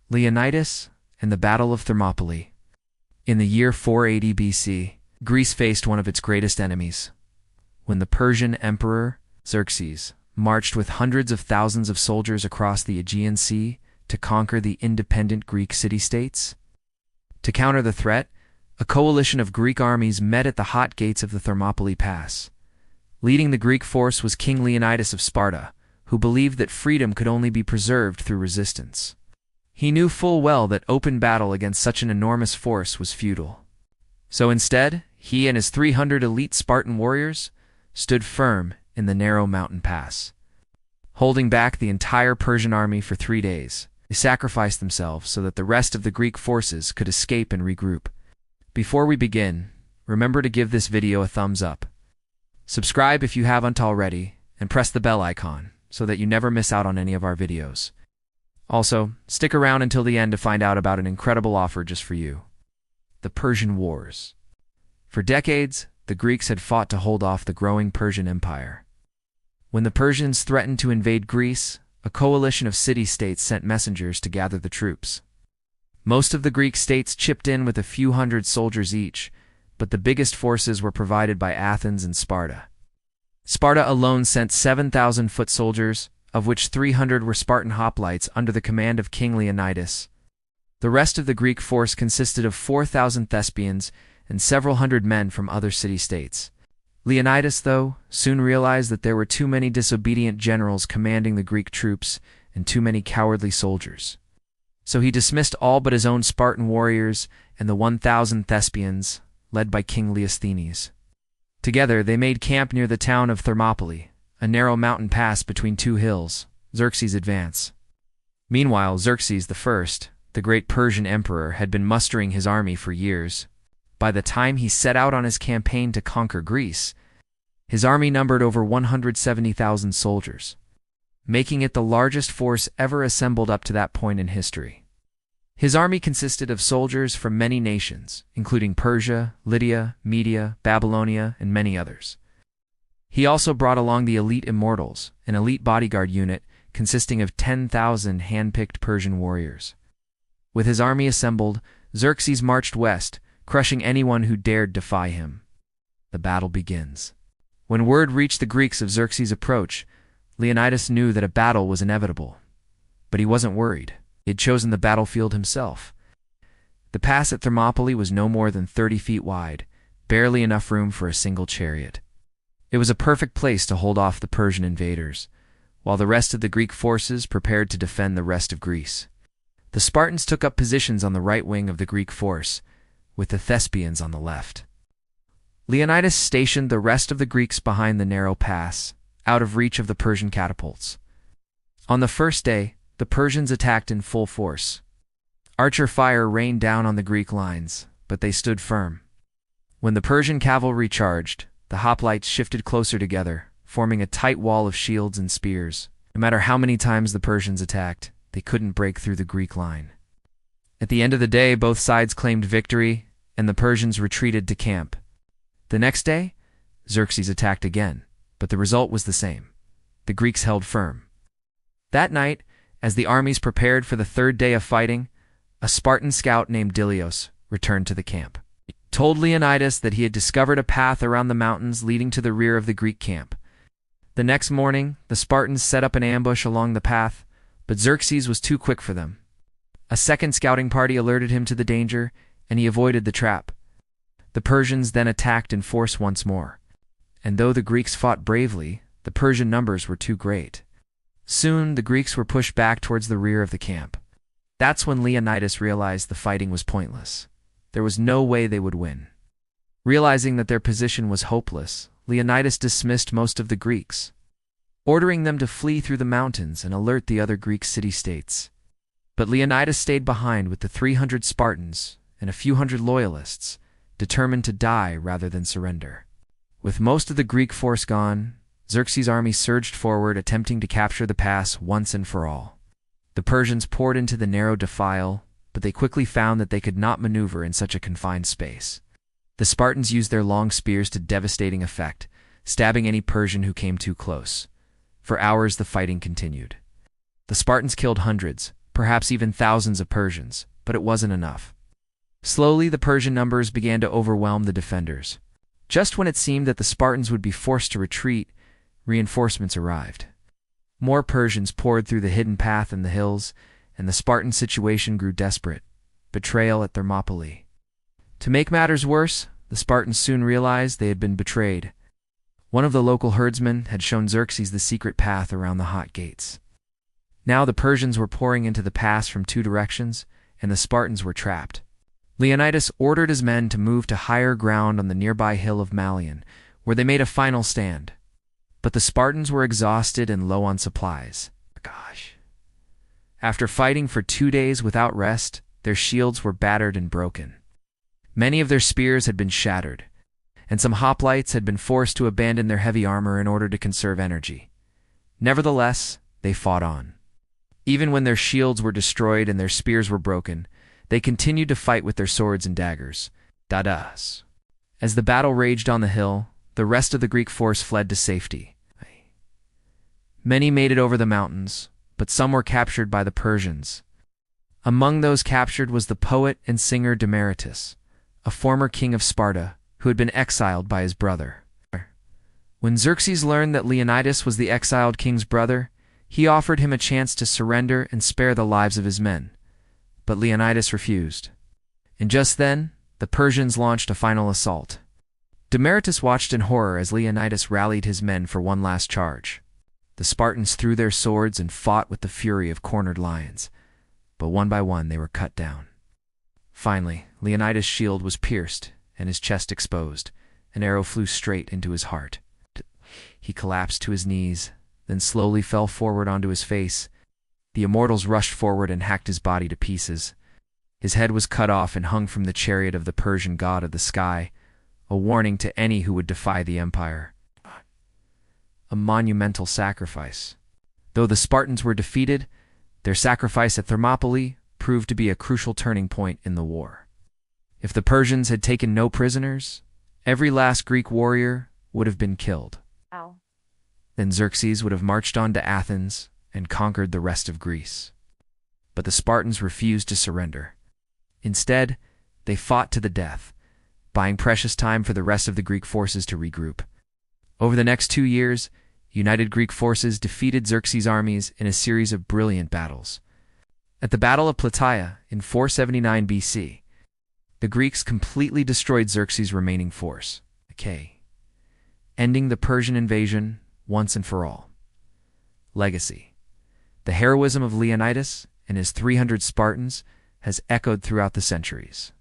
Leonidas and the Battle of Thermopylae. In the year 480 BC, Greece faced one of its greatest enemies. When the Persian emperor, Xerxes, marched with hundreds of thousands of soldiers across the Aegean Sea to conquer the independent Greek city-states. To counter the threat, a coalition of Greek armies met at the hot gates of the Thermopylae Pass. Leading the Greek force was King Leonidas of Sparta, who believed that freedom could only be preserved through resistance. He knew full well that open battle against such an enormous force was futile. So instead, he and his 300 elite Spartan warriors stood firm in the narrow mountain pass. Holding back the entire Persian army for 3 days, they sacrificed themselves so that the rest of the Greek forces could escape and regroup. Before we begin, remember to give this video a thumbs up. Subscribe if you haven't already, and press the bell icon so that you never miss out on any of our videos. Also, stick around until the end to find out about an incredible offer just for you. The Persian Wars. For decades, the Greeks had fought to hold off the growing Persian Empire. When the Persians threatened to invade Greece, a coalition of city-states sent messengers to gather the troops. Most of the Greek states chipped in with a few hundred soldiers each, but the biggest forces were provided by Athens and Sparta. Sparta alone sent 7,000 foot soldiers, of which 300 were Spartan hoplites under the command of King Leonidas. The rest of the Greek force consisted of 4,000 Thespians and several hundred men from other city-states. Leonidas, though, soon realized that there were too many disobedient generals commanding the Greek troops and too many cowardly soldiers. So he dismissed all but his own Spartan warriors and the 1,000 Thespians, led by King Leonidas. Together, they made camp near the town of Thermopylae, a narrow mountain pass between two hills. Xerxes' advance. Meanwhile, Xerxes I, the great Persian emperor, had been mustering his army for years. By the time he set out on his campaign to conquer Greece, his army numbered over 170,000 soldiers, making it the largest force ever assembled up to that point in history. His army consisted of soldiers from many nations, including Persia, Lydia, Media, Babylonia, and many others. He also brought along the elite immortals, an elite bodyguard unit consisting of 10,000 hand-picked Persian warriors. With his army assembled, Xerxes marched west, crushing anyone who dared defy him. The battle begins. When word reached the Greeks of Xerxes' approach, Leonidas knew that a battle was inevitable. But he wasn't worried. He had chosen the battlefield himself. The pass at Thermopylae was no more than 30 feet wide, barely enough room for a single chariot. It was a perfect place to hold off the Persian invaders, while the rest of the Greek forces prepared to defend the rest of Greece. The Spartans took up positions on the right wing of the Greek force, with the Thespians on the left. Leonidas stationed the rest of the Greeks behind the narrow pass, out of reach of the Persian catapults. On the first day, the Persians attacked in full force. Archer fire rained down on the Greek lines, but they stood firm. When the Persian cavalry charged, the hoplites shifted closer together, forming a tight wall of shields and spears. No matter how many times the Persians attacked, they couldn't break through the Greek line. At the end of the day, both sides claimed victory, and the Persians retreated to camp. The next day, Xerxes attacked again, but the result was the same. The Greeks held firm. That night, as the armies prepared for the third day of fighting, a Spartan scout named Dilios returned to the camp. He told Leonidas that he had discovered a path around the mountains leading to the rear of the Greek camp. The next morning, the Spartans set up an ambush along the path, but Xerxes was too quick for them. A second scouting party alerted him to the danger, and he avoided the trap. The Persians then attacked in force once more, and though the Greeks fought bravely, the Persian numbers were too great. Soon, the Greeks were pushed back towards the rear of the camp. That's when Leonidas realized the fighting was pointless. There was no way they would win. Realizing that their position was hopeless, Leonidas dismissed most of the Greeks, ordering them to flee through the mountains and alert the other Greek city-states. But Leonidas stayed behind with the 300 Spartans and a few hundred loyalists, determined to die rather than surrender. With most of the Greek force gone, Xerxes' army surged forward, attempting to capture the pass once and for all. The Persians poured into the narrow defile, but they quickly found that they could not maneuver in such a confined space. The Spartans used their long spears to devastating effect, stabbing any Persian who came too close. For hours the fighting continued. The Spartans killed hundreds, perhaps even thousands of Persians, but it wasn't enough. Slowly, the Persian numbers began to overwhelm the defenders. Just when it seemed that the Spartans would be forced to retreat, reinforcements arrived. More Persians poured through the hidden path in the hills, and the Spartan situation grew desperate. Betrayal at Thermopylae. To make matters worse, the Spartans soon realized they had been betrayed. One of the local herdsmen had shown Xerxes the secret path around the hot gates. Now the Persians were pouring into the pass from two directions, and the Spartans were trapped. Leonidas ordered his men to move to higher ground on the nearby hill of Malion, where they made a final stand. But the Spartans were exhausted and low on supplies. After fighting for 2 days without rest, their shields were battered and broken. Many of their spears had been shattered, and some hoplites had been forced to abandon their heavy armor in order to conserve energy. Nevertheless, they fought on. Even when their shields were destroyed and their spears were broken, they continued to fight with their swords and daggers. As the battle raged on the hill, the rest of the Greek force fled to safety. Many made it over the mountains, but some were captured by the Persians. Among those captured was the poet and singer Demaratus, a former king of Sparta, who had been exiled by his brother. When Xerxes learned that Leonidas was the exiled king's brother, he offered him a chance to surrender and spare the lives of his men. But Leonidas refused. And just then, the Persians launched a final assault. Demaratus watched in horror as Leonidas rallied his men for one last charge. The Spartans threw their swords and fought with the fury of cornered lions, but one by one they were cut down. Finally, Leonidas' shield was pierced and his chest exposed. An arrow flew straight into his heart. He collapsed to his knees, then slowly fell forward onto his face. The immortals rushed forward and hacked his body to pieces. His head was cut off and hung from the chariot of the Persian god of the sky, a warning to any who would defy the empire. A monumental sacrifice. Though the Spartans were defeated, their sacrifice at Thermopylae proved to be a crucial turning point in the war. If the Persians had taken no prisoners, every last Greek warrior would have been killed. Then Xerxes would have marched on to Athens and conquered the rest of Greece. But the Spartans refused to surrender. Instead, they fought to the death, buying precious time for the rest of the Greek forces to regroup. Over the next 2 years, united Greek forces defeated Xerxes' armies in a series of brilliant battles. At the Battle of Plataea in 479 BC, the Greeks completely destroyed Xerxes' remaining force, ending the Persian invasion once and for all. Legacy. The heroism of Leonidas and his 300 Spartans has echoed throughout the centuries.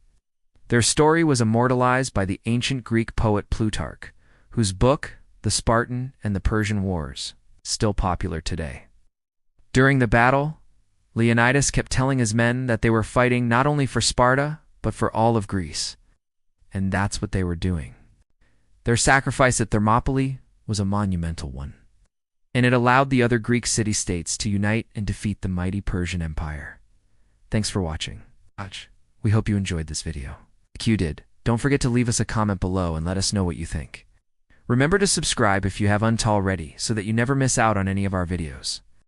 Their story was immortalized by the ancient Greek poet Plutarch, whose book, The Spartan and the Persian Wars, is still popular today. During the battle, Leonidas kept telling his men that they were fighting not only for Sparta, but for all of Greece. And that's what they were doing. Their sacrifice at Thermopylae was a monumental one, and it allowed the other Greek city-states to unite and defeat the mighty Persian Empire. Thanks for watching. We hope you enjoyed this video. If you did, don't forget to leave us a comment below and let us know what you think. Remember to subscribe if you haven't already so that you never miss out on any of our videos.